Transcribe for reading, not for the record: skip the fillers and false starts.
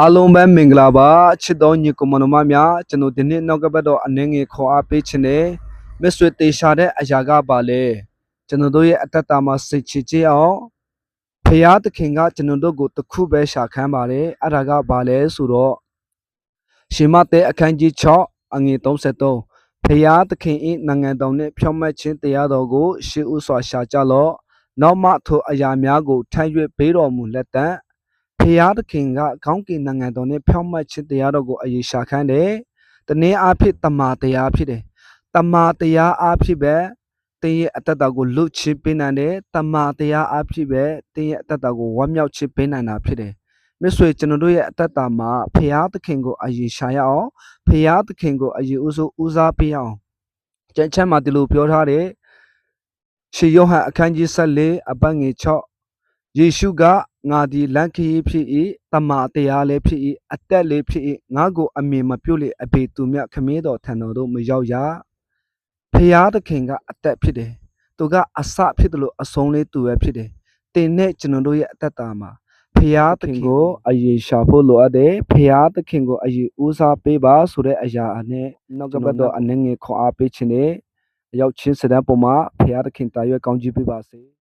အားလုံးပဲမင်္ဂလာပါချစ်တော်ညီကောင်မတို့များကျွန်တော်ဒီနေ့နောက်ကဘက်တော့အနေငယ်ခေါ်အားပေးခြင်းနဲ့မဆွေတေရှာတဲ့အရာကပါလေကျွန်တော်တို့ရဲ့အတ္တတာမှာစိတ်ချကြအောင်ဖရာသခင်ကကျွန်တော်တို့ကိုတခုပဲရှာခမ်းပါတယ်အဲ့ဒါကပါလေဆိုတော့ရှင်မတဲ့အခန်းကြီး6အငယ်33ဖရာသခင်၏နိုင်ငံတော်နှင့်ဖြောင့်မတ်ခြင်းတရားတော်ကိုရှေးဥစွာရှာကြလော့နောက်မှထိုအရာများကိုထမ်း၍ပေးတော်မူလက်တံဖရာသခင်ကကောင်းကင်နိုင်ငံတော်နဲ့ဖြောင့်မတ်ခြင်းတရားတော်ကိုအရေးရှာခမ်းတယ်။တနည်းအားဖြင့်တမာတရားဖြစ်တယ်။တမာတရားအားဖြင့်ပဲတင်းရဲ့အတ္တတော်ကိုလွတ်ချပေးနိုင်တယ်။တမာတရားအားဖြင့်ပဲတင်းရဲ့အတ္တတော်ကိုဝမ်းမြောက်ချပေးနိုင်တာဖြစ်တယ်။မြတ်စွာကျွန်တော်တို့ရဲ့အတ္တတာမှာဖရာသခင်ကိုအရေးရှာရအောင်ဖရာသခင်ကိုအရေးဦးစားပေးအောင်ကျမ်းချမ်းမှာဒီလိုပြောထားတယ်။ရှေးယောဟန်အခန်းကြီး14အပတ်ငယ်6ယေရှုကငါသည်လမ်းခရီးဖြစ်၏တမန်တရားလည်းဖြစ်၏အသက်လည်းဖြစ်၏ငါကိုအမြင်မပြုတ်လေအဘေသူမြတ်ခမည်းတော်ထံတော်သို့မရောက်ရဖရာသခင်ကအသက်ဖြစ်တယ်သူကအစဖြစ်တယ်လို့အဆုံးလေးသူပဲဖြစ်တယ်တင်နဲ့ကျွန်တော်တို့ရဲ့အသက်တာမှာဖရာသခင်ကိုအရေးရှာဖို့လိုအပ်တယ်ဖရာသခင်ကိုအရေးဦးစားပေးပါဆိုတဲ့အရာနဲ့နောက်ကဘက်တော့အနေငယ်ခေါ်အားပေးခြင်းနဲ့ရောက်ချင်းစတဲ့ပုံမှာဖရာသခင်တာရွယ်ကောင်းချီးပေးပါစေ